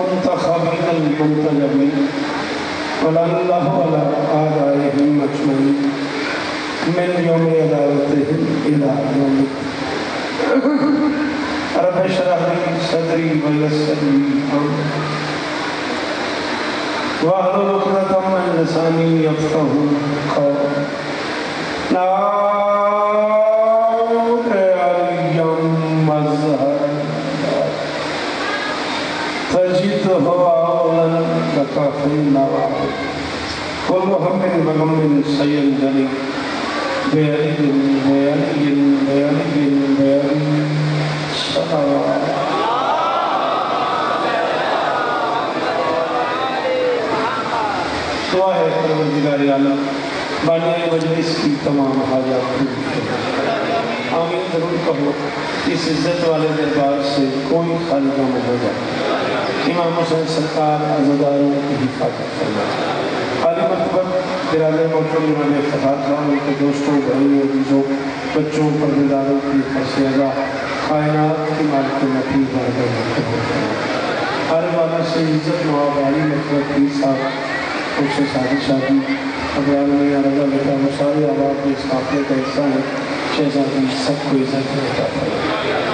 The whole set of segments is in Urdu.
المنتخبين المنتجبين ولعن الله على آبائهم أجمعين من يوم عداوتهم إلى يوم رب اشرح لي صدري ويسر لي أمري واحلل عقدة من لساني يفقهوا قولي نعوذ عليا مظهر تجده أولا لك في النوار كل هم وغم سينجلي بيد صلوات دعا ہے پروردگار عالم بانی مجلس کی تمام حاجات پوری آمین ضرور کہو اس عزت والے دربار سے کوئی خالی نہ ہو جائے امام حسین سرکار عزاداروں کی حفاظت فرمائے عالی مرتبہ برادر محترم جناب افتخار خان ان کے دوستوں بھائیوں عزیزوں بچوں پردیداروں کی حفاظت عزا کائنات کی مالک نفی برادر محترم ہر والا سے عزت نواب علی مطلب پیر صاحب اس سے شادی ابرار میں رضا بیٹا وہ سارے آباد کے اس قافلے کا حصہ ہیں شہزادی سب کو عزت دیتا ہے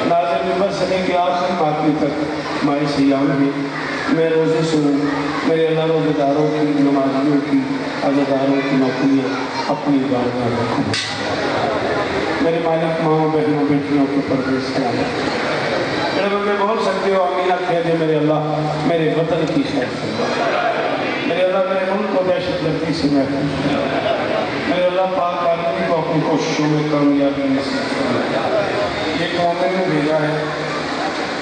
ناظر ممبر سنے کے آخری ماتمی تک مائی سیام میں میں روزے سے میرے اللہ روزے داروں کی نمازیوں کی عزاداروں کی نوکریاں اپنی بارگاہ میں رکھوں میرے مالک ماں بہنوں بیٹیوں کے پردیس کے آنے میرے بندے بول سکتے ہو امینہ کہہ دے میرے اللہ میرے وطن کی خیر میرے اللہ میرے ملک کو دہشت گردی سے محفوظ میرے اللہ پاک آدمی کو اپنی کوششوں میں کامیابی نصیب فرمائے یہ مومن نے بھیجا ہے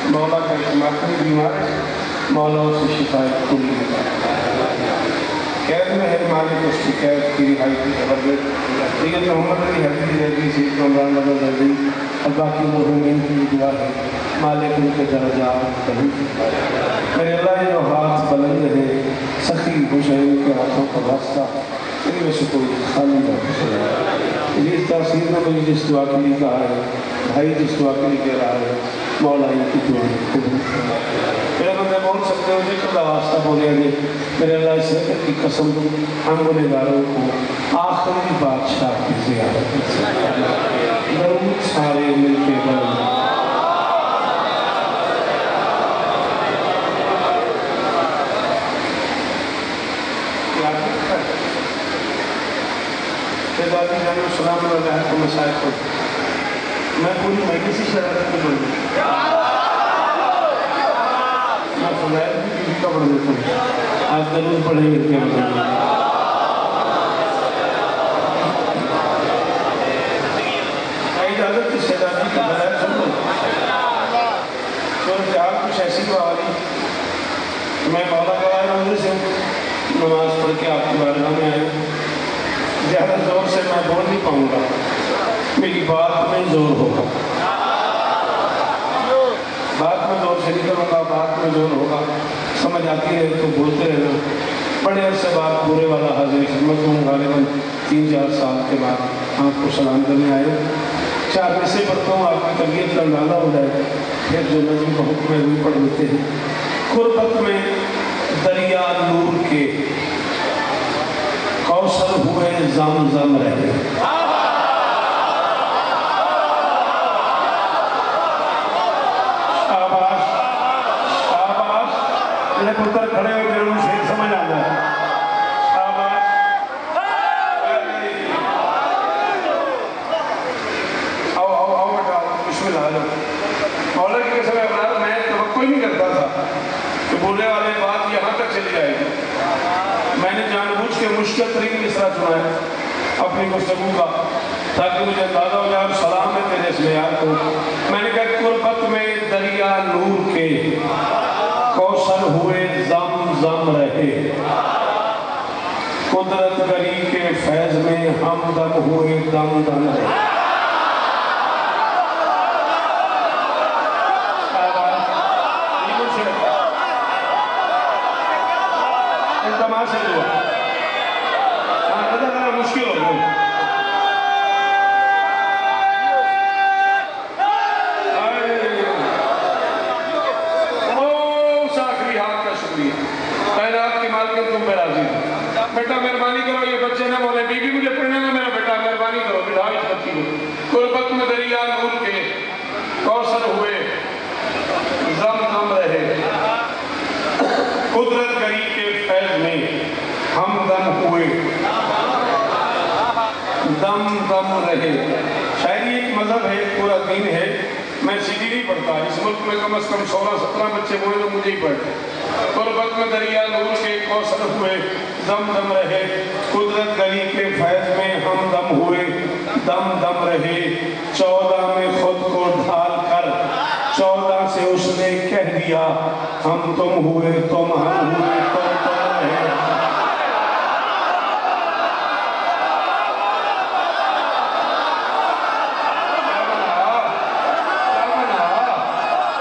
مولا کا اجتماعی بیمار ہے مولا اسے شفایت کلی قید میں ہے مالک اس کی قید کی رہائی کی خبر لیکن محمد علی حبیبی رضی سید عمران نظر رضی اور باقی مرحومین کی دعا ہے مالک ان کے درجات کہیں میرے اللہ جو ہاتھ بلند ہے سخی حسین کے ہاتھوں کا واسطہ ان میں سے کوئی خالی نہ اس تاثیر میں مجھے جس دعا کے لیے کہا ہے بھائی جس دعا کے لیے کہہ رہا ہے مولا ان کی دعا قبول میرے بندے بول سکتے ہو جی خدا واسطہ بولے گے میرے اللہ اس رکت کی قسم ہم گنہگاروں کو آخری بادشاہ کی زیارت درود سارے مل کے بلند شہزادی جان السلام علیہ کو مسائل کو میں پوری مجلسی شرارت کو بول دوں میں فضائل بھی کسی کا پڑھ دیتا ہوں آپ ضرور پڑھیں گے کیا بتائیں اجازت کی شہزادی کی فضائل سن لو تو آپ کچھ ایسی بہاری میں مولا گواہ روزے سے نماز پڑھ کے آپ کی بارگاہ میں آئے زیادہ زور سے میں بول نہیں پاؤں گا میری بات میں زور ہوگا بات میں زور سے نہیں کروں گا بات میں زور ہوگا سمجھ آتی ہے تو بولتے رہنا بڑے عرصے بعد پورے والا حاضر خدمت ہوں غالباً 3-4 سال کے بعد آپ کو سلام کرنے آئے 4 پیسے پڑھتا ہوں آپ کی طبیعت کا اندازہ ہو جائے پھر جو نظم کا حکم ہے وہ پڑھ لیتے ہیں قربت میں دریا نور کے کوثر ہوئے زمزم رہے شاباش شاباش میرے پتر کھڑے ہو گئے ان سے سمجھ آ جائے شاباش آؤ آؤ آؤ بیٹا بسم اللہ آجاؤ مولا کی قسم اقرار میں توقع ہی نہیں کرتا تھا کہ بولنے والے بات یہاں تک چلی جائے گی میں نے جان بوجھ کے مشکل ترین مصرع چنا ہے اپنی گفتگو کا تاکہ مجھے اندازہ ہو جائے سلام ہے تیرے اس معیار کو میں نے کہا قربت میں دریا نور کے کوثر ہوئے زمزم رہے قدرت گری کے فیض میں ہم دم ہوئے دم دم رہے سے دعا مشکل ہو گئی شکریہ کائنات کی مالکن تم پہ راضی ہو بیٹا مہربانی کرو یہ بچے نہ بولے بی بی مجھے پڑھنے میں میرا بیٹا مہربانی کرو بٹھا اس بچی کو قربت میں دریا نور کے کوثر ہوئے زم زم رہے قدرت گری کے فیض میں ہم دم ہوئے دم دم رہے شاعری ایک مذہب ہے پورا دین ہے میں سیدھی نہیں پڑھتا اس ملک میں کم از کم 16-17 بچے ہوئے تو مجھے ہی پڑھتے قربت میں دریا نور کے کوثر ہوئے دم دم رہے قدرت گری کے فیض میں ہم دم ہوئے دم دم رہے 14 میں خود کو ڈھال کر 14 سے اس نے کہہ دیا ہم تم ہوئے تم ہم ہوئے تم رہے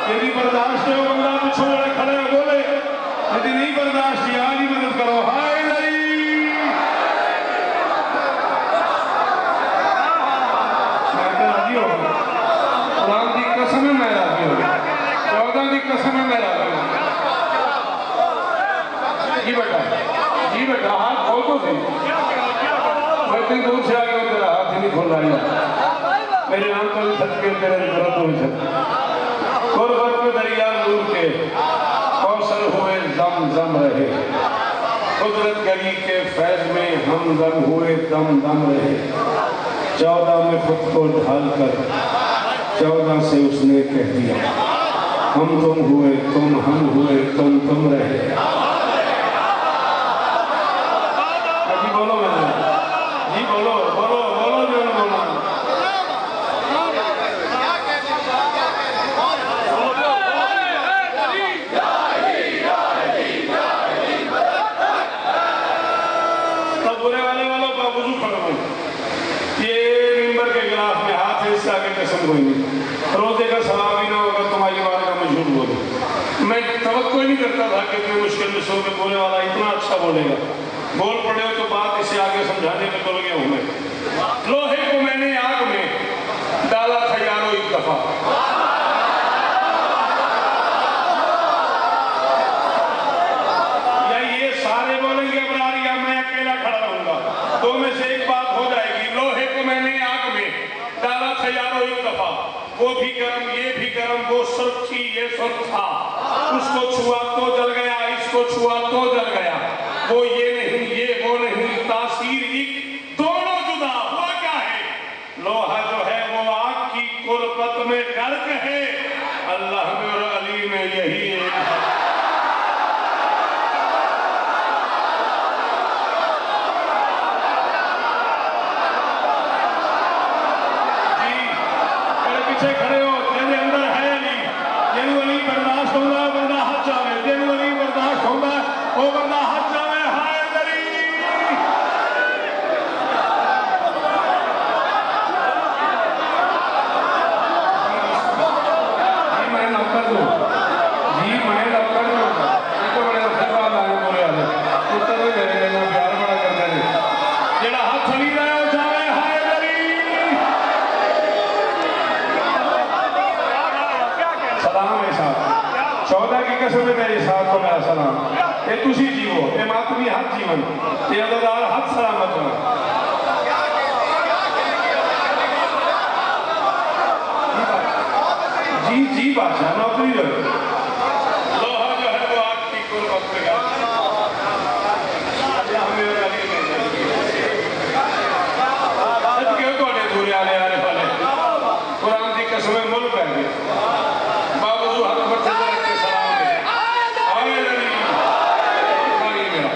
یدی برداشت ہے وہ بندہ پچھو بڑے کھڑے ہو بولے یدی نہیں برداشت ہے آج ہی مدد کرو ہائے نہیں میں کہ راضی ہو قرآن دی قسم ہے میں راضی ہو 14 دی قسم ہے میں راضی ہو جی بیٹا ہاتھ کھول تو تھی میں اتنی دور سے آگے ہوں تیرا ہاتھ ہی نہیں کھول رہا ہے میرے نام تو بھی سکتے تیرے ضرورت ہوئی سکتے قربت میں دریا نور کے کوثر ہوئے دم دم رہے قدرت گری کے فیض میں ہم دم ہوئے دم دم رہے 14 میں خود کو ڈھال کر 14 سے اس نے کہہ دیا ہم تم ہوئے تم ہم ہوئے تم رہے جی بولو میں جی بولو بولو بولو جو بولو کوئی نہیں روزے کا ثواب ہی نہ ہوگا تمہاری بارے کا مجھول بولو میں توقع نہیں کرتا تھا کہ اتنے مشکل میں سو کے بولنے والا اتنا اچھا بولے گا بول پڑے ہو تو بات اسے آگے سمجھانے میں تل گیا ہوں میں لوہے کو میں نے آگ میں ڈالا تھا یارو ایک دفعہ یا یہ سارے بولیں گے ابرار یا میں اکیلا کھڑا رہوں گا دو میں سے ایک بات ہو جائے گی لوہے کو میں نے آگ میں ڈالا تھا یارو ایک دفعہ وہ بھی گرم یہ بھی گرم وہ سرخ تھی یہ سرخ تھا اس کو چھوا تو جل گیا اس کو چھوا تو جل گیا وہ یہ نہیں یہ وہ نہیں تاثیر ایک دونوں جدا ہوا کیا ہے لوہا جو ہے وہ آگ کی قربت میں غرق ہے اللہ میں اور علی میں یہی ایک ہے کھڑے ہو جنہیں اندر ہے علی جنہوں علی برداشت ہوگا بندہ ہاتھ جاوے جنہوں علی برداشت ہوگا وہ بندہ ہاتھ جاوے ہائے علی جی میں نوکر دوں جی میں نوکر دوں یہ تو بڑے افسر بات آئے بولے آلے اتر ہوئے میرے لینا پیار بڑا کرتے ہیں جڑا ہاتھ چلی رہا ہے جاوے ہائے سلام ہے ساتھ 14 کی قسم میں میرے ساتھ کو میرا سلام یہ تسی جیو یہ ماتمی حد جیون یہ عددار حد سلامت رہا جی بادشاہ نوکری جو لوہا جو ہے وہ آگ کی قربت میں گیا اللہ میں اور علی میں سچ کیوں تو اٹھے دورے آلے آلے پالے قرآن دی قسم ملک ہے باوضو حق پر سے رکھ کے سلام دے آئے علی بھائی میرا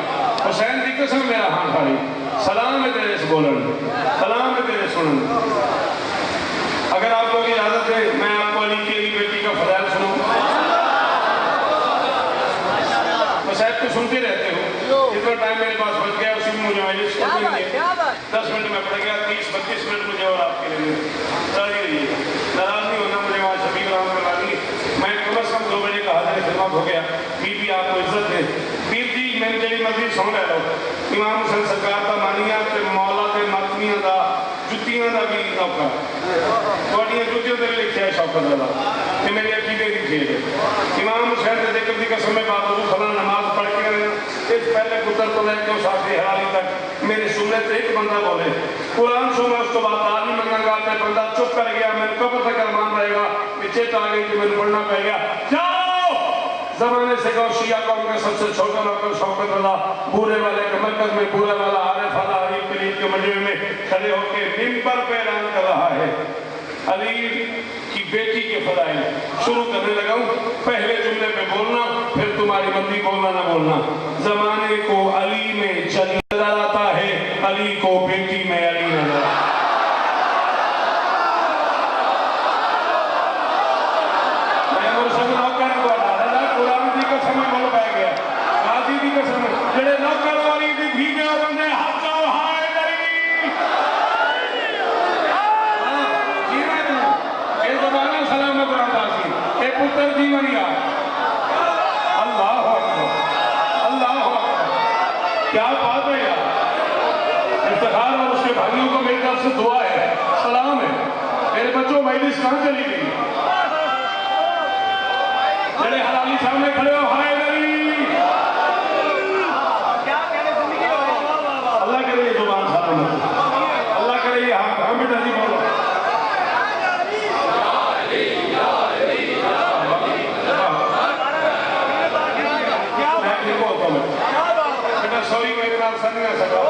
حسین دی قسم میرا ہاں کھاڑی سلام ہے تیرے اس بولن سلام ہے تیرے سنن اگر آپ لوگ اجازت ہے میں آپ کو علی کی علی بیٹی کا فضائل سنوں مسائب تو سنتے رہتے ہو جتنا ٹائم میرے پاس بچ گیا اسی میں مجھے مجلس کرنی ہے 10 منٹ میں پڑھ گیا 30-32 منٹ مجھے اور آپ کے لیے راضی رہیے ناراض نہیں ہونا مجھے وہاں شبیب رحمت اللہ نہیں میں کم از کم 2 بجے کا حاضر خدمت ہو گیا بی بی آپ کو عزت دے پیر جی میں نے تیری مرضی سن رہا ہوں امام حسین سرکار کا مانیہ تے مولا تے ماتمیاں دا جتیاں دا بھی نوکر تھوڑیاں جتیاں تے لکھیا ہے شوکت اللہ یہ میری عقیدے دی چیز ہے امام حسین دے ذکر دی قسم میں بابو فلاں نماز تو آخری حلالی تک میری سننے سے ایک بندہ بولے قرآن سنا اس کو بات آدمی منگا گا تے بندہ چپ کر گیا میں قبر تک ارمان رہے گا پیچھے تو آ گئی کہ میں نے پڑھنا پہ گیا جاؤ زمانے سے کہو شیعہ قوم کے سب سے چھوٹا ڈاکٹر شوکت اللہ بورے والے کے مرکز میں بورے والا عارف اللہ عریف قریب کے مجمع میں کھڑے ہو کے ممبر پہ اعلان کر رہا ہے علی کی بیٹی کے فضائل شروع کرنے لگا ہوں پہلے جملے پہ بولنا پھر تمہاری بندی بولنا نہ بولنا زمانے کو علی میں چلی نظر آتا ہے علی کو بیٹی میں علی نظر آتا ہے میں مرشد نوکر کو ڈالا قرآن دی قسم میں بول پہ گیا غازی دی قسم میں جڑے نوکر والی دی بھی گیا بندے ہاتھ جاؤ ہائے دری زبانہ سلامت رہتا سی اے پتر جیونیا اللہ اکبر اللہ اکبر کیا بات ہے یار افتخار اور اس کے بھائیوں کو میری طرف سے دعا ہے سلام ہے میرے بچوں مجلس کہاں چلی گئی جڑے حلالی سامنے کھڑے ہو ہائے دری اللہ کرے یہ زبان سلامت اللہ کرے یہ ہاں بیٹا جی بولو سوری میں اتنا افسر نہیں آ سکا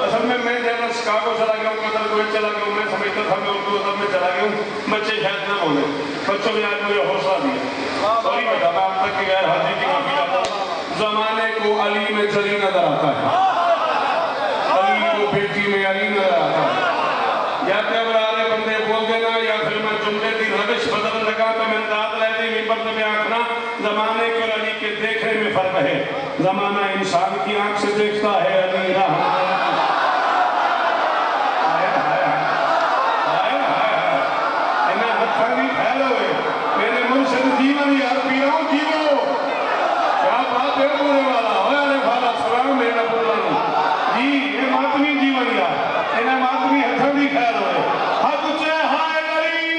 اصل میں جنرل شکاگو چلا گیا ہوں قطر کویت چلا گیا ہوں میں سمجھتا تھا میں اردو ادب میں چلا گیا ہوں بچے شاید نہ بولے بچوں نے آج مجھے حوصلہ دیا سوری بیٹا میں آپ تک کی غیر حاضری کی معافی چاہتا ہوں زمانے کو علی میں چلی نظر آتا ہے علی کو بیٹی میں علی نظر آتا ہے یا کہ ابرارے بندے بول دینا یا پھر میں جملے دی روش بدل لگا تو میں داد لے دی ممبر میں آنکھنا زمانے کے اور علی کے دیکھنے میں فرق ہے زمانہ انسان کی آنکھ سے دیکھتا ہے علی رحمان انہیں ہتھانی پھیل ہوئے میرے مرشد جیون یار پیراؤں جیو کیا بات ہے پورے والا ہوئے والا سلام میرا بولنا جی یہ ماتمی جیون یار انہیں ماتمی ہتھانی پھیل ہوئے ہاتھ اچھے ہائے علی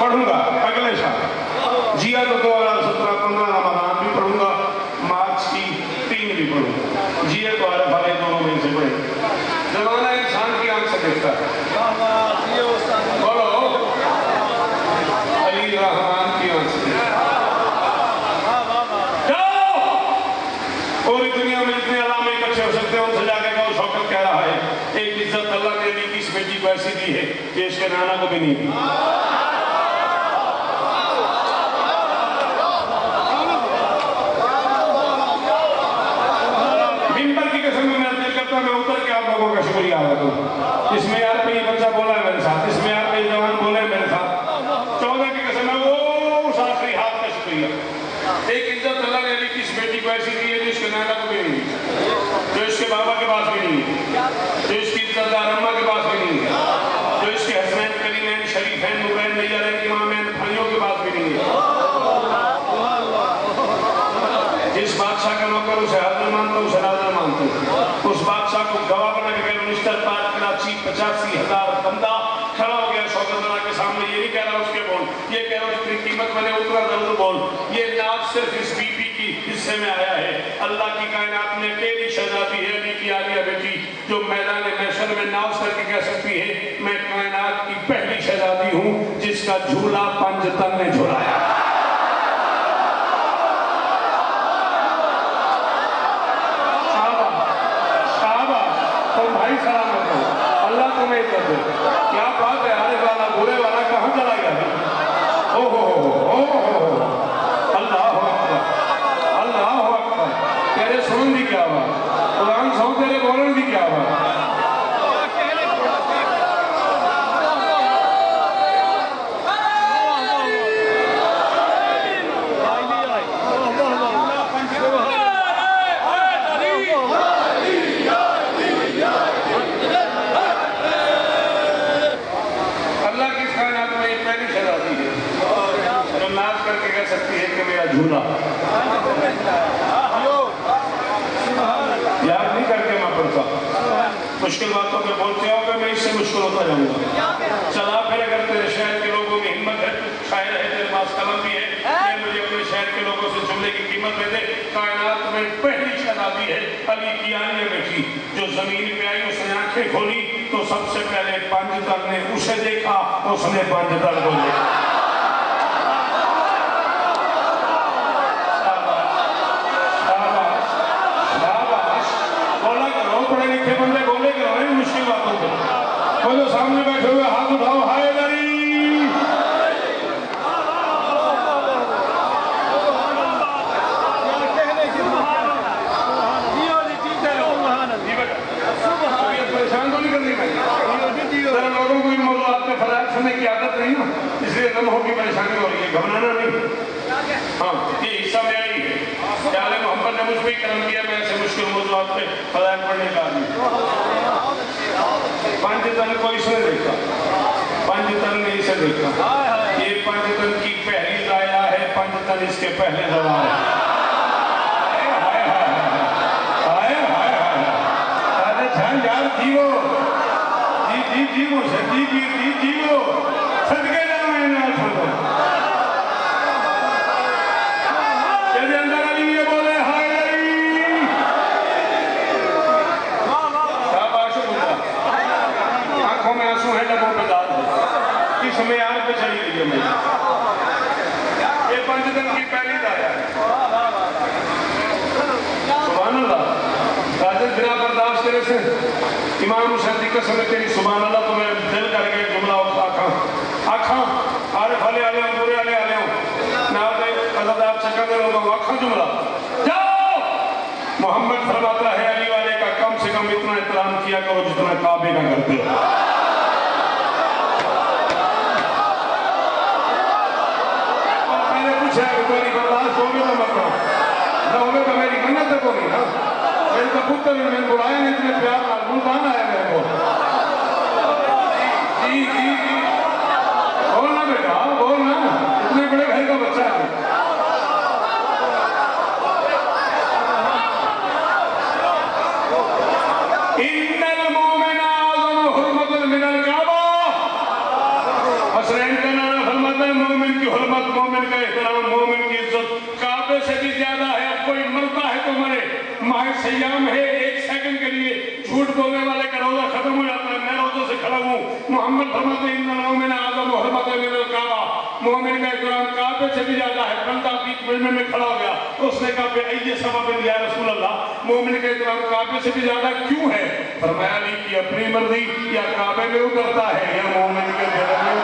پڑھوں گا اگلے سال جیا تو 2017-15 رمضان بھی پڑھوں گا مارچ کی 3 بھی پڑھوں گا جیا تو عارف والے دونوں میں سے پڑھیں زمانہ انسان کی آنکھ سے دیکھتا ہے بولو علی رحمان کی آنکھ سے جاؤ پوری دنیا میں جتنے علامے اکٹھے ہو سکتے ہیں ان سے جا کے کہو شوکت کہہ رہا ہے ایک عزت اللہ نے بھی کس بیٹی کو ایسی دی ہے کہ اس کے نانا کو بھی نہیں دی میں اتر کے آپ لوگوں کا شکریہ ادا کروں اس میں یار پہ یہ بچہ بولا ہے میرے ساتھ اس میں یار پہ یہ جوان بولے ہے میرے ساتھ 14 کی قسم ہے وہ اس آخری ہاتھ کا شکریہ ایک عزت اللہ نے علی کی اس بیٹی کو ایسی دی ہے جو اس کے نانا کو بھی نہیں دی جو اس کے بابا کے پاس بھی نہیں ہے جو اس کی عزت دار اماں کے پاس بھی نہیں ہے جو اس کے حسنین کریمین شریفین نورین نیارین امامین بھائیوں کے پاس بھی نہیں ہے جس بادشاہ کا نوکر اسے حاضر مانتا اسے ناظر مانتا اس بادشاہ کو گواہ بنا کے منسٹر پارک کراچی 85,000 بندہ کھڑا ہو گیا شوکت اللہ کے سامنے یہ نہیں کہہ رہا اس کے بول یہ کہہ رہا جتنی قیمت میں نے اتنا ضرور بول یہ ناز صرف اس بی بی کی حصے میں آیا ہے اللہ کی کائنات میں اکیلی شہزادی ہے علی کی عالیہ بیٹی جو میدان محشر میں ناز کر کے کہہ سکتی ہے میں کائنات کی پہلی شہزادی ہوں جس کا جھولا 5 تن نے جھولایا سلامت ہو اللہ تمہیں عزت دے کیا بات ہے عارف والا برے والا کہاں چلا گیا اللہ اکبر تیرے سنن دی کیا بات قرآن سن تیرے بولن دی کیا بات سکتی ہے کہ میرا جھولا یاد نہیں کر کے میں پڑھتا مشکل باتوں پہ بولتے ہو کہ میں اس سے مشکل ہوتا جاؤں گا چلا پھر اگر تیرے شہر کے لوگوں میں ہمت ہے شاعر ہے تیرے حکمت دے دے. کائنات میں پہلی شہزادی ہے علی کی آنیہ میں تھی جو زمین پہ آئی. اس نے آنکھیں کھولی تو سب سے پہلے پنج تن نے اسے دیکھا, اس نے پنج تن کو دیکھا. پڑھے لکھے بندے بولے کرو ان مشکل باتوں کو. وہ جو سامنے بیٹھے ہوئے ہاتھ اٹھاؤ, ہائے دری. پریشان تو نہیں کرنی میں ذرا لوگوں کو ان موضوعات میں فضائل سننے کی عادت نہیں نا, اس لیے لمحوں کی پریشانی ہو رہی ہے, گھبرانا نہیں. ہاں یہ حصہ میرا ہی ہے. پیارے محمد نے مجھ پہ کرم کیا, میں ایسے مشکل موضوعات پہ فضائل پڑھنے کا آدمی. پنج تن کو اس نے دیکھا, پنج تن نے اسے دیکھا. یہ پنج تن کی پہلی لایا ہے, پنج تن اس کے پہلے زوال ہے. یار جیو جی جیو جی جی جیو صدقے جاؤ میں نہ چھوڑو. جیسے اندر علی یہ بولے ہائے علی. شاباش بولتا, آنکھوں میں آنسو ہیں, لبوں پہ داد ہے. اس معیار پہ چلی گئی ہے میں. یہ پنج تن کی پہلی لایا ہے. سبحان اللہ. راجل بنا برداشت کرے سے امام حسین کی قسم ہے تیری سبحان اللہ, تو میں دل کر کے جملہ آکھاں عارف علیہ علیہ پورے علیہ علیہ نہ دے حضرت آپ سے کہتے لوگوں آکھاں جملہ. جاؤ محمد فرماتا ہے علی والے کا کم سے کم اتنا احترام کیا کرو جتنا کعبے کا کرتے ہو. میں نے پوچھا ہے کہ تمہاری برداشت ہوگی تو مطلب نہ ہوگی تو میری منت کو نہیں نا. میرے کا پتر میں بلایا نہیں, اتنے پیار نال ملتان آیا میرے کو. جی جی جی بولنا بیٹا بولنا, اتنے بڑے گھر کا بچہ ہے. ان المومن اعظم حرمت من الکعبہ. حسین کا نام فرماتا ہے مومن کی حرمت, مومن کا احترام, مومن کی عزت کعبے سے بھی زیادہ ہے. اب کوئی مرتا ہے تو مرے, ماہ سیام ہے, ایک سیکنڈ کے لیے جھوٹ بولنے والے کا روزہ ختم ہو جاتا ہے. میں روزے سے کھڑا ہوں. محمد فرماتے ہیں ان المومن اعظم حرمت من الکعبہ. مومن کا احترام کعبے سے بھی زیادہ ہے. بندہ بیچ میں کھڑا ہو گیا, اس نے کہا کہ ایے سبب یا رسول اللہ, مومن کا احترام کعبے سے بھی زیادہ کیوں ہے؟ فرمایا علی کی اپنی مرضی, یا کعبے میں اترتا ہے یا مومن کے دل میں.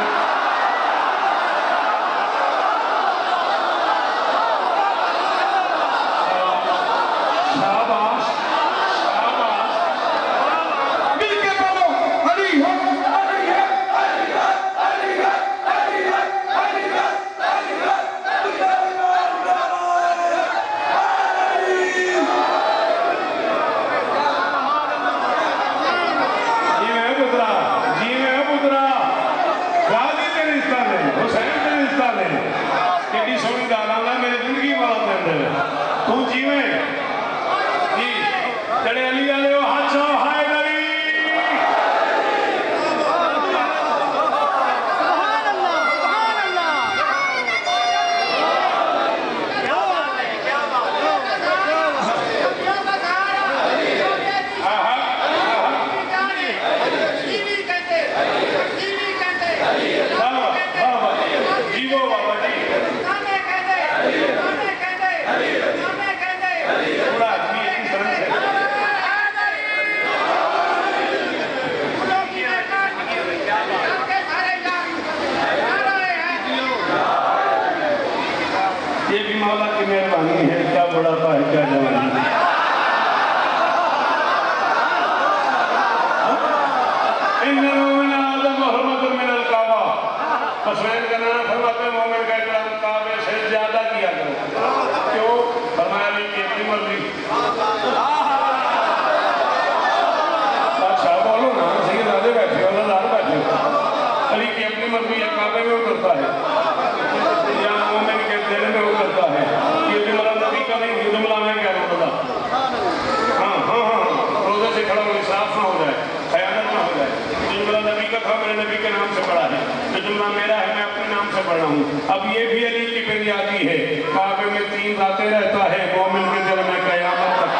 سے پڑھ رہا ہوں. اب یہ بھی علی کی بنیادی ہے. کعبے میں 3 راتیں رہتا ہے مومن کے دل میں قیامت تک.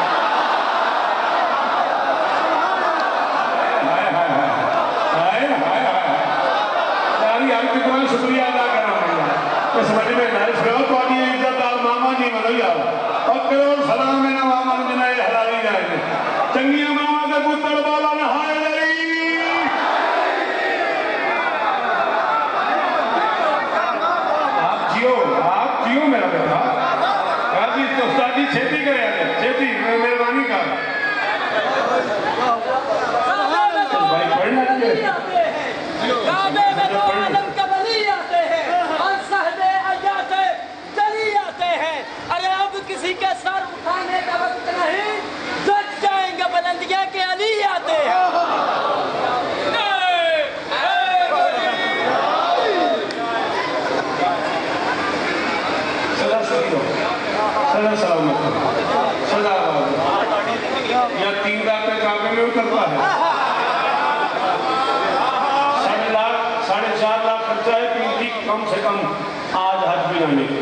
یار کتنا شکریہ ادا کرنا پڑا اس وجہ میں نائش کرو تو آنی عزت دار ماما نہیں ملو یار اور کرو سلام میں ماما جنائے حلالی جائے گے چنگیاں ماما سے پتر بالا نہائے لئی. آپ جیو میرا بیٹا قاضی استادی چھیتی کرے آجے چھیتی مہربانی کا بھائی پڑھنا چاہیے. کعبے میں تو عالم کا ولی آتے ہیں اور صحب ایات جلی آتے ہیں. ارے اب کسی کے سر اٹھانے کا وقت نہیں جگ جائیں گے بلندیاں کے علی آتے ہیں. صدا سلامت صدا آباد یا 3 راتیں کعبے میں اترتا ہے. 4.5 لاکھ خرچہ ہے کیونکہ کم سے کم آج حج بھی جانے کے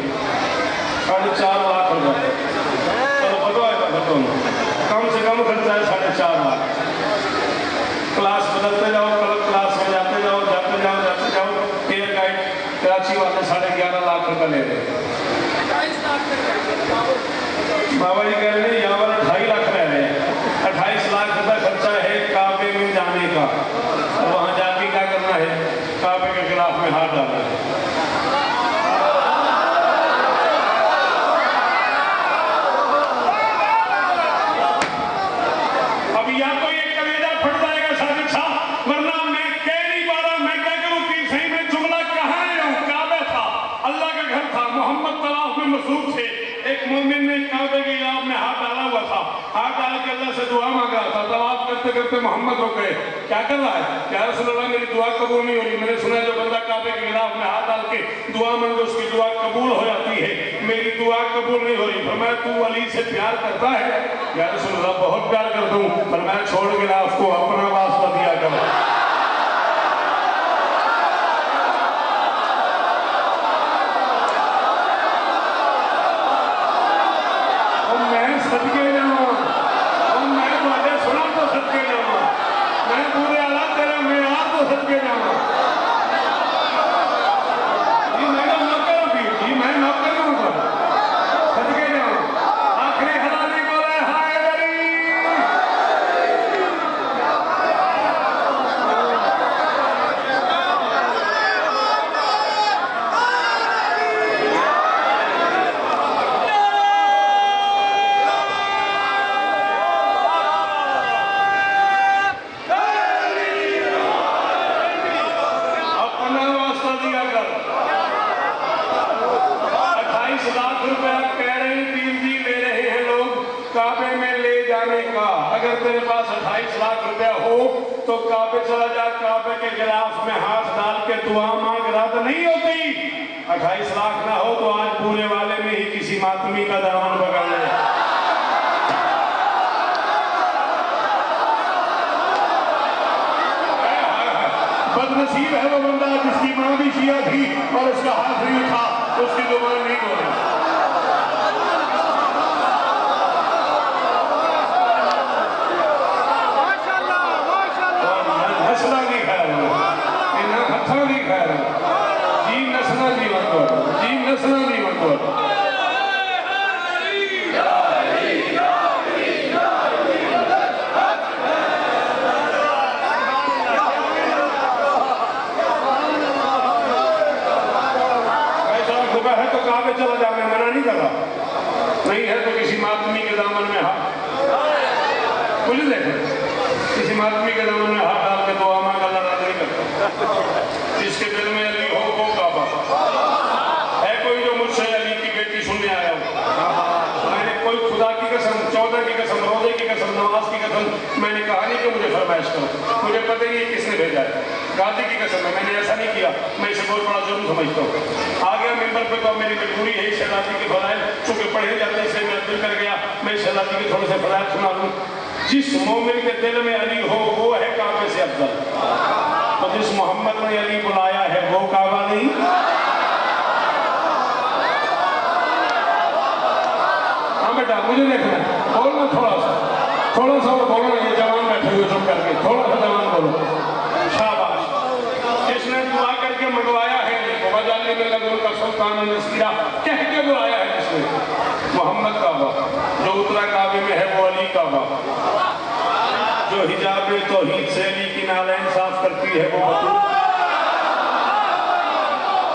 4.5 لاکھ خرچہ. چلو بتو ہے بتو کم سے کم خرچہ ہے 4.5 لاکھ. کلاس بدلتے جاؤ کلاس میں جاتے جاؤ ایئر گائیڈ کراچی والے 11.5 لاکھ روپے لے رہے. بابا جی کہہ رہے ہیں یہاں پر 2.5 لاکھ لے رہے ہیں. 28 لاکھ روپے خرچہ ہے کعبے میں جانے کا. وہاں جا کے کیا کرنا ہے کعبے کے خلاف میں ہاتھ ڈالنا ہے. اب یا تو یہ کلیجہ پھٹ جائے گا صادق صاحب ورنہ میں کہہ نہیں پا رہا. میں کیا کروں کہ صحیح میں جملہ کہاں ہے کعبہ تھا اللہ کا گھر تھا. محمد طواف میں مصروف تھے. ایک مومن نے کعبے کے خلاف میں ہاتھ ڈالا ہوا تھا. ہاتھ ڈال کے اللہ سے دعا مانگ رہا تھا. طواف کرتے کرتے محمد ہو گئے. کیا کر رہا ہے یا رسول اللہ میری دعا قبول نہیں ہو رہی. میں نے سنا جو بندہ کعبے کے خلاف میں ہاتھ ڈال کے دعا مانگے اس کی دعا قبول ہو جاتی ہے. میری دعا قبول نہیں ہو رہی. فرمایا تو علی سے پیار کرتا ہے یا رسول اللہ بہت پیار کرتا ہوں. فرمایا چھوڑ خلاف کو اپنا واسطہ دیا کر. صدقے جاؤں اور میں تمہیں سنا تو صدقے جاؤں. میں پورے اللہ تیرے معیار تو صدقے جاؤں. جی میں نوکر ہوں جی میں نوکر ہوں صدقے جاؤں. آخری حلالی کو لے ہائے دری. اگر تیرے پاس 28 لاکھ روپیہ ہو تو کعبے چلا جا. کعبے کے غلاف میں ہاتھ ڈال کے دعا مانگ رات نہیں ہوتی. 28 لاکھ نہ ہو تو آج پورے والے میں ہی کسی ماتمی کا دامن پکڑ لے. بد نصیب ہے وہ بندہ جس کی ماں بھی شیعہ تھی اور اس کا ہاتھ نہیں اٹھا اس کی زبان نہیں بولی. نسلہ نہیں خیر انہاں ہتھاں نہیں خیر جی نسلہ جی وقت جی نسلہ جی وقت. ہے تو کعبے چلا جا. میں منع نہیں کر رہا. نہیں ہے تو کسی ماتمی کے دامن میں ہاتھ کھل دیکھیں کسی ماتمی کے دامن میں ہاتھ ڈال کے دعا مانگ اللہ رد نہیں کرتا. جس کے دل میں علی ہو وہ کعبہ ہے. کوئی جو مجھ سے علی کی بیٹی سننے آیا ہو میں نے کوئی خدا کی قسم 14 کی قسم روزے کی قسم نماز کی قسم میں نے کہا نہیں کہ مجھے فرمائش کرو. مجھے پتہ نہیں کس نے بھیجا ہے. غازی کی قسم ہے میں نے ایسا نہیں کیا. میں اسے بہت بڑا جرم سمجھتا ہوں. آ گیا ممبر پہ تو میری مجبوری ہے شہزادی کے فضائل چونکہ پڑھے جاتے ہیں. اس لیے میں دل کر گیا میں شہزادی کے تھوڑے سے فضائل سنا لوں. جس مومن کے دل میں علی ہو وہ ہے کعبے سے افضل. تو جس محمد نے علی بلایا ہے وہ کعبہ نہیں. بیٹھے ہوئے چپ کر کے تھوڑا سا زبان بولو شاباش جس نے دعا کر کے منگوایا ہے وجعلنی من لدنک سلطانا نصیرا کہہ کے بلایا ہے جس نے محمد کعبہ جو اترا کعبے میں ہے وہ علی کعبہ جو حجاب توحید سے علی کی نالین صاف کرتی ہے وہ بطول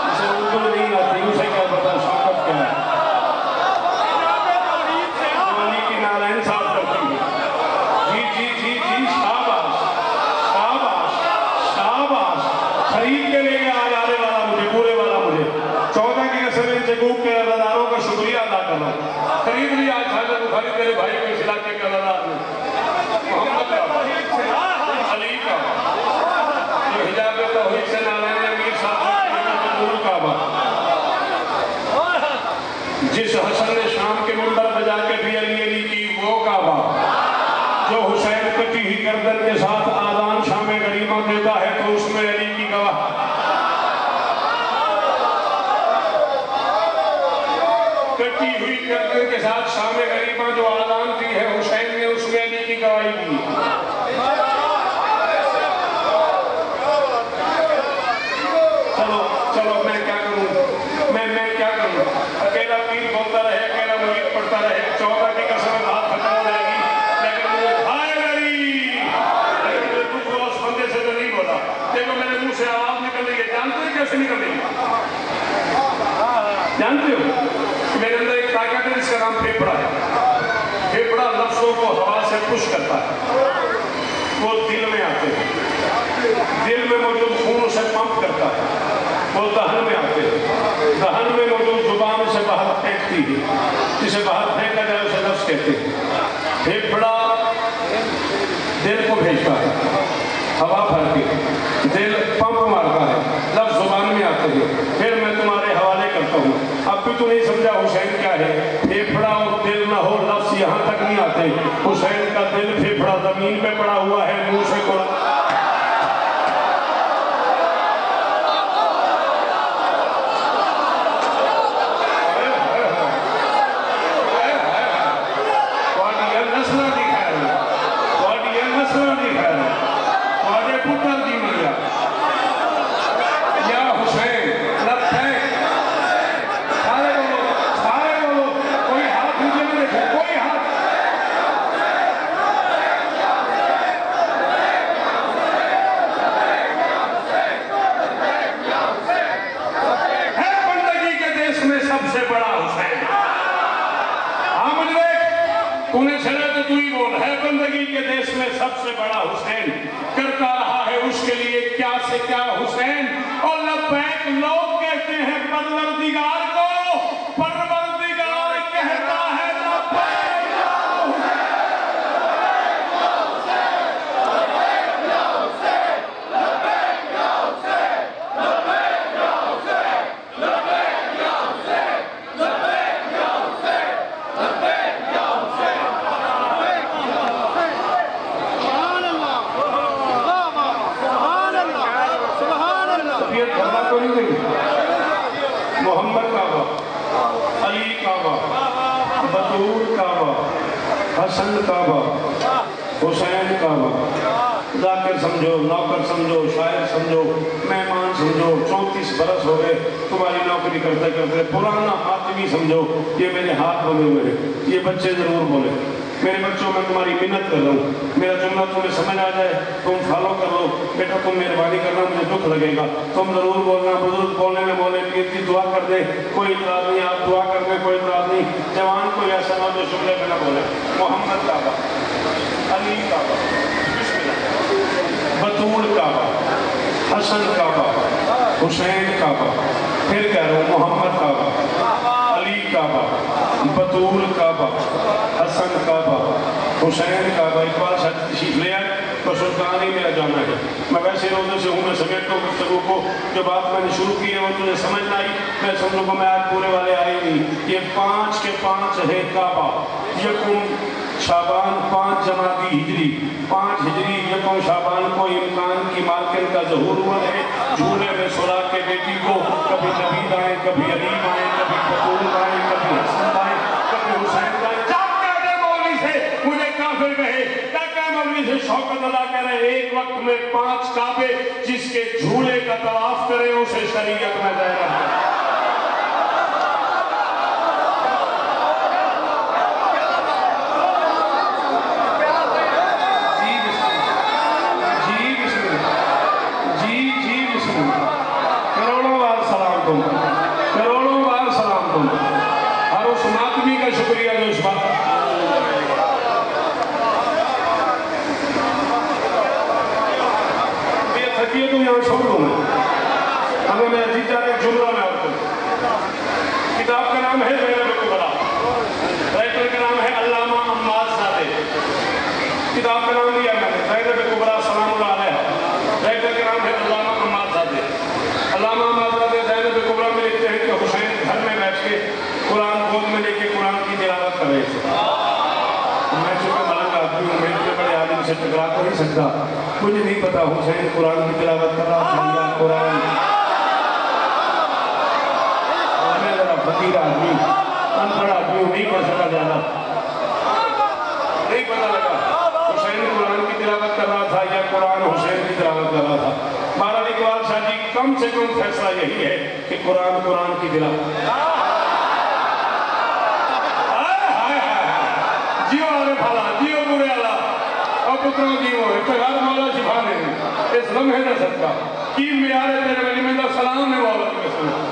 اسے اردو نہیں آتی اسے کیا پتا شوکت کیا ہے جو علی کی نالین صاف کرتی ہے جی شاباش شاباش شاباش خرید کے لے گیا آجارے والا مجھے پورے والا مجھے 14 کی قسم انچگوب کے عزاداروں کا شکریہ ادا کرنا خرید لیا آج حضرت بخاری تیرے بھائی کو اس علاقے کے عزادار نے محمد کا علی کا جو حجاب توحید سے نالین امیر صاحب بطول کعبہ جس حسن نے شام کے منبر بجا کے بھی علی علی کی وہ کعبہ جو حسین کٹی ہی گردن کے ساتھ آذان شام غریبہ دیتا ہے تو اس میں علی کی گواہ کٹی ہوئی گردن کے ساتھ شام غریبہ جو آذان دی ہے حسین نے اس میں علی کی گواہی دی چلو میں کیا کروں میں کیا کروں اکیلا پیر بولتا رہے اکیلا مرید پڑھتا رہے 14 کی قسم بات ختم ہو جائے گی لیکن مجھے ہائے علی لیکن مجھے دکھ ہوا اس بندے سے تو نہیں بولا دیکھو میرے منہ سے آواز نکل رہی ہے جانتے ہیں کیسے نکل رہی ہے جانتے ہو میرے اندر ایک طاقت ہے جس کا نام پھیپڑا ہے پھیپڑا لفظوں کو ہوا سے پش کرتا ہے وہ دل میں آتے ہیں دل میں موجود خون اسے پمپ کرتا ہے وہ دہن میں آتے ہیں دہن میں موجود زبان اسے باہر پھینکتی ہے جسے باہر پھینکا جائے اسے لفظ کہتے ہیں پھیپڑا دل کو بھیجتا ہے ہوا بھر کے دل پمپ مارتا ہے لفظ زبان میں آتے ہیں پھر میں تمہارے حوالے کرتا ہوں اب بھی تو نہیں سمجھا حسین کیا ہے پھیپڑا اور دل نہ ہو لفظ یہاں تک نہیں آتے حسین کا دل پھیپڑا زمین پہ پڑا ہوا ہے منہ سے کوڑا محمد کعبہ علی کعبہ بطول کعبہ حسن کعبہ حسین کعبہ ذاکر سمجھو نوکر سمجھو شاعر سمجھو مہمان سمجھو 34 برس ہو گئے تمہاری نوکری کرتے کرتے پرانا حاتمی سمجھو یہ میرے ہاتھ بنے ہوئے ہیں یہ بچے ضرور بولے میرے بچوں میں تمہاری منت کر رہا ہوں میرا جملہ تمہیں سمجھ آ جائے تم فالو کر لو بیٹا تم مہربانی کرنا مجھے دکھ لگے گا تم ضرور بولنا بزرگ بولنے میں بولے پیر کی دعا کر دے کوئی اعتراض نہیں آپ دعا کر دیں کوئی اعتراض نہیں جوان کوئی ایسا نہ جو شملے پہ نہ بولے محمد کعبہ علی کعبہ بطول کعبہ حسن کعبہ حسین کعبہ پھر کہہ رہا ہوں محمد کعبہ علی کعبہ بطول کعبہ حسن کعبہ حسین کعبہ اقبال صاحب تشریف لے آئے تو سلطان ہی میرا جانا ہے میں ویسے روزے سے ہوں میں سمیٹوں گفتگو کو جو بات میں نے شروع کی ہے وہ تجھے سمجھ نہ آئی میں سمجھوں کو میں آج پورے والے آئے نہیں یہ 5 کے 5 ہے کعبہ یکم شعبان 5 جمادی ہجری 5 ہجری یکم شعبان کو امکان کی مالکن کا ظہور ہوا ہے جھولے میں سراغ کے بیٹی کو کبھی نبی آئے کبھی علیم آئے کبھی بطول آئے کبھی حسن آئے کبھی حسین آئے جب کہتے مولوی سے مجھے کافر کہے کیا کہ آدمی سے شوکت ادا کرے ایک وقت میں 5 کعبے جس کے جھولے کا طواف کرے اسے شریعت میں دائرہ ہے کروڑوں بار سلام تم اور اس ماتمی کا شکریہ جو اس بات یہ تھکیے تو یہاں چھوڑ دوں میں ہمیں میں جی چاہ ایک جملہ میں آپ کو کتاب کا نام ہے زینب کبریٰ رائٹر کا نام ہے علامہ عماد زادے کتاب کا نام لیا میں نے زینب کبریٰ سلام اللہ علیہ رائٹر کا نام ہے علامہ عماد زادے علامہ عماد زادے زینب کبریٰ میں لکھتے ہیں کہ حسین گھر میں بیٹھ کے قرآن گود میں لے کے قرآن کی تلاوت کر رہے تھے میں چونکہ ملنگ آدمی ہوں میں اتنے بڑے عالم سے ٹکرا تو نہیں سکتا مجھے نہیں پتا حسین قرآن کی تلاوت کر رہا تھا یا قرآن میں ذرا فقیر آدمی انپڑھ آدمی ہوں نہیں پڑھ سکا زیادہ نہیں پتا لگا حسین قرآن کی تلاوت کر رہا تھا یا قرآن حسین کی تلاوت کر رہا تھا بہرحال اقبال شاہ جی کم سے کم فیصلہ یہی ہے کہ قرآن کی تلاوت جیو آرے پھالا جیو برے اللہ اور پتروں جیو اتغار مولا شفا دے دی اس لمحے نہ سکتا کی میارے تیرے ولی میں دا سلام نے مولا کی سلام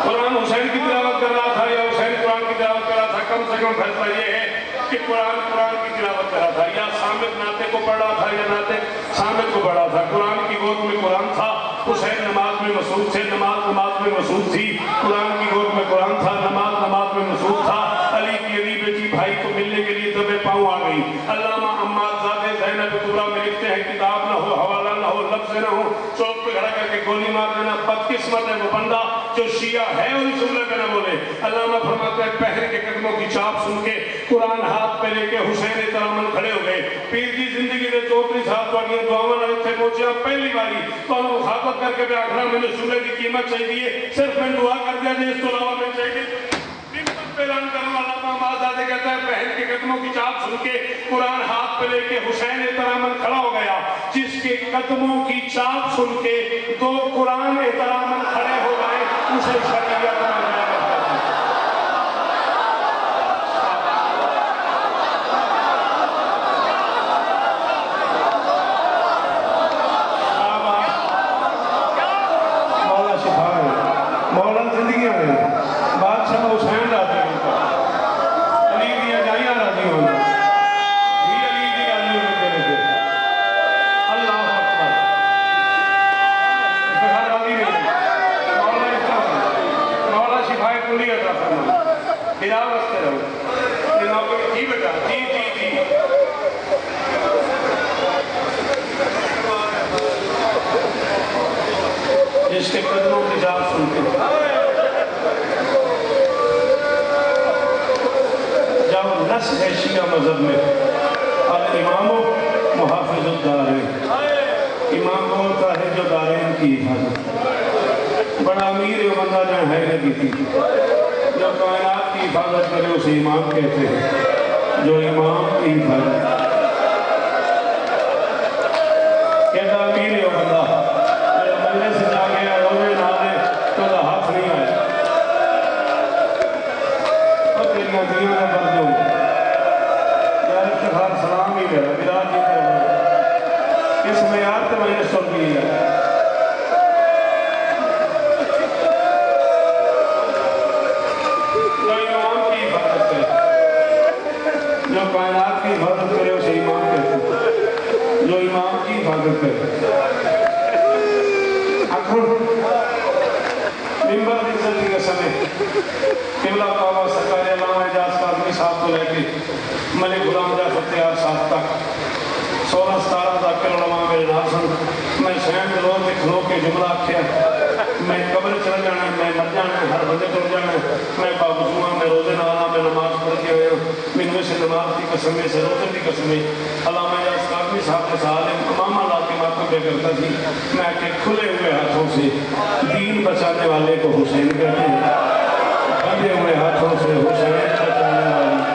قرآن حسین کی تلاوت کر رہا تھا یا حسین قرآن کی تلاوت کر رہا تھا کم سے کم فیصلہ یہ ہے کہ قرآن کی تلاوت کر رہا تھا یا سامت ناتے کو پڑھ رہا تھا یا ناتے سامت کو پڑھ رہا تھا قرآن کی گود میں قرآن تھا حسین نماز میں مصروف تھے نماز میں مصروف تھی قرآن کی گود میں قرآن تھا نماز میں مصروف تھا علی کی علی بیٹی بھائی کو ملنے کے لیے دبے پاؤں آ گئی علامہ عماد زادے زینب کبریٰ میں لکھتے ہیں کتاب نہ ہو حوالہ نہ ہو لفظ نہ ہو چوک پہ کھڑا کر کے گولی مار دینا بدقسمت ہے وہ بندہ جو شیعہ ہے اور اس جملے پہ نہ بولے علامہ فرماتے ہیں پہر کے قدموں کی چاپ سن کے قرآن ہاتھ پہ لے کے حسین ترامن کھڑے ہو گئے پیر کی زندگی دے 34 سال پڑھیں دعاواں نال اتھے پہنچیا پہلی باری تو مخاطب کر کے بھی آخنا میں نے جملے کی قیمت چاہیے صرف میں دعا کر دیا جی اس تو علاوہ میں چاہیے ممبر پہ اعلان کرنے والا عماد زادے کہتا ہے بہن کے قدموں کی چاپ سن کے قرآن ہاتھ پہ لے کے حسین ترامن کھڑا ہو گیا جس کے قدموں کی چاپ سن کے 2 قرآن ترامن کھڑے ہو گئے اسے شریعت میں جس کے قدموں کی جاب سنتے جب نس ہے شیعہ مذہب میں الامام محافظ الدارین امام بولتا ہے جو دارین کی حفاظت بڑا امیر ہے بندہ جہاں ہے کی تھی جو کائنات کی حفاظت کرے اسے امام کہتے ہیں جو امام کی حفاظت کہتا امیر ہے بندہ سے جا گیا روزے نہ دے تو دا ہاتھ نہیں آئے اور تیریاں دیوں نے بر دوں یا افتخار سلام ہی میرا میراج ہی کرو اس معیار تو میں نے سن دی ہے جو امام کی حفاظت کرے جو کائنات کی حفاظت کرے اسے امام کہتے ہیں جو امام کی حفاظت کرے ممبر کی عزت کی قسم ہے قبلہ کعبہ سرکار علامہ اعجاز کاظمی صاحب کو لے کے ملک غلام جعفر تیار صاحب تک 16-17 ذاکر علماء میرے نال سن میں شہن کے روز میں کھلو کے جملہ آکھیا میں قبر چل جانا ہے میں مر جانا ہے ہر بندے چل جانا ہے میں باوجوہ میں روزے نہ آنا میں نماز پڑھ کے ہوئے میں سے نماز کی قسم سے روزے کی قسم علامہ اعجاز کاظمی صاحب کے سال امامہ لا کے ماتوں پہ کرتا تھی میں کہ کھلے ہوئے ہاتھوں سے دین بچانے والے کو حسین کہتے ہیں بندے ہوئے ہاتھوں سے حسین بچانے والی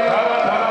18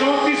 34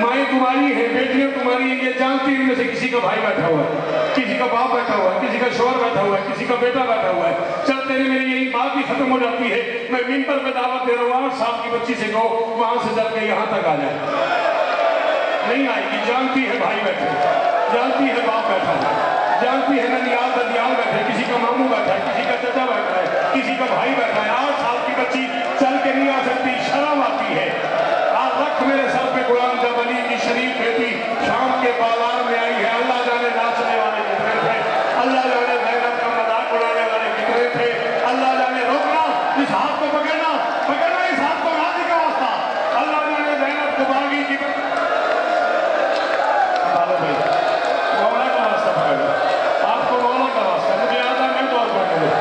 مائیں تمہاری ہیں، بیٹیاں تمہاری ہیں، یہ جانتی ہیں ان میں سے کسی کا بھائی بیٹھا ہوا ہے، کسی کا باپ بیٹھا ہوا ہے، کسی کا شوہر بیٹھا ہوا ہے، کسی کا بیٹا بیٹھا ہوا ہے. چل تیری میری یہی بات ہی ختم ہو جاتی ہے. میں ممبر پہ دعوت دے رہا ہوں 8 سال کی بچی سے کہو وہاں سے چل کے یہاں تک آ جائے. نہیں آئے گی. جانتی ہے بھائی بیٹھے، جانتی ہے باپ بیٹھا ہے، جانتی ہے ننیال ددیال بیٹھے، کسی کا ماموں بیٹھا ہے، کسی کا چچا بیٹھا ہے، کسی کا بھائی بیٹھا ہے. 8 سال کی بچی چل کے نہیں آ سکتی، شرم آتی ہے. آج رکھ میرے سر پہ غلام جب علی کی شریف بیٹی شام کے بازار میں آئی ہے. اللہ جانے ناچنے والے کتنے تھے، اللہ جانے زینب کا مذاق اڑانے والے کتنے تھے. اللہ جانے روکنا، اس ہاتھ کو پکڑنا، پکڑنا اس ہاتھ کو، راضی کا واسطہ. اللہ جانے زینب کو باغی کی مولا کا واسطہ پکڑنا، آپ کو مولا کا واسطہ. مجھے یاد ہے میں دور پڑھ لوں.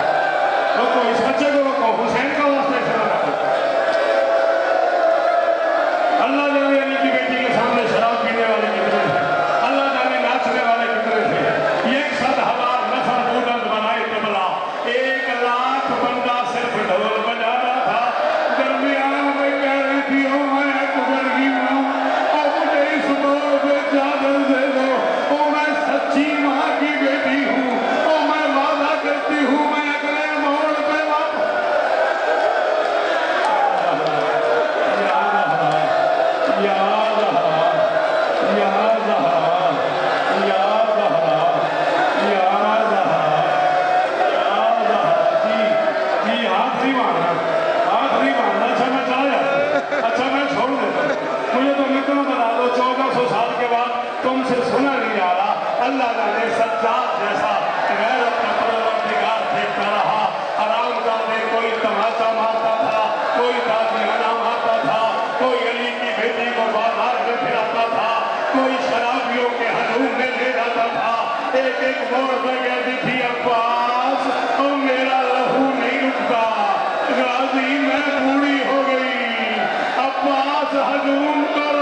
روکو اس بچے کو، روکو حسین کا واسطہ اس طرح رکھو. اللہ جانے علی کی بیٹی کے سامنے شراب پینے والے کتنے تھے، اللہ جانے ناچنے والے کتنے تھے. 100,000 نفر بلند بنائے قبلہ، 1 لاکھ بندہ صرف ڈھول بجانا تھا. درمیان میں کہہ رہی تھی او میں اکبر کی ماں، او مجھے اس دور پہ چادر دے دو، او میں سچی ماں کی بیٹی ہوں، او میں وعدہ کرتی ہوں میں اگلے موڑ پہ واپس. یا زہرا، یا زہرا، یا زہرا، یا زہرا، یا زہرا. جی ہاتھ نہیں مارنا، ہاتھ نہیں مارنا. اچھا میں چلا جاتا، اچھا میں چھوڑ دیتا ہوں. مجھے تو اتنا بتا دو 1400 سال کے بعد تم سے سنا نہیں جا رہا. اللہ جانے سجاد جیسا غیرت کا پروردگار دیکھتا رہا. حرام زادے کوئی تماشا مارتا تھا، کوئی تازیانہ مارتا تھا، کوئی علی کی بیٹی کو بازار میں پھراتا تھا، کوئی شرابیوں کے ہجوم میں لے جاتا تھا. ایک ایک موڑ پہ کہتی تھی عباس اور میرا لہو نہیں رکتا، غازی میں بوڑھی ہو گئی. عباس ہجوم کر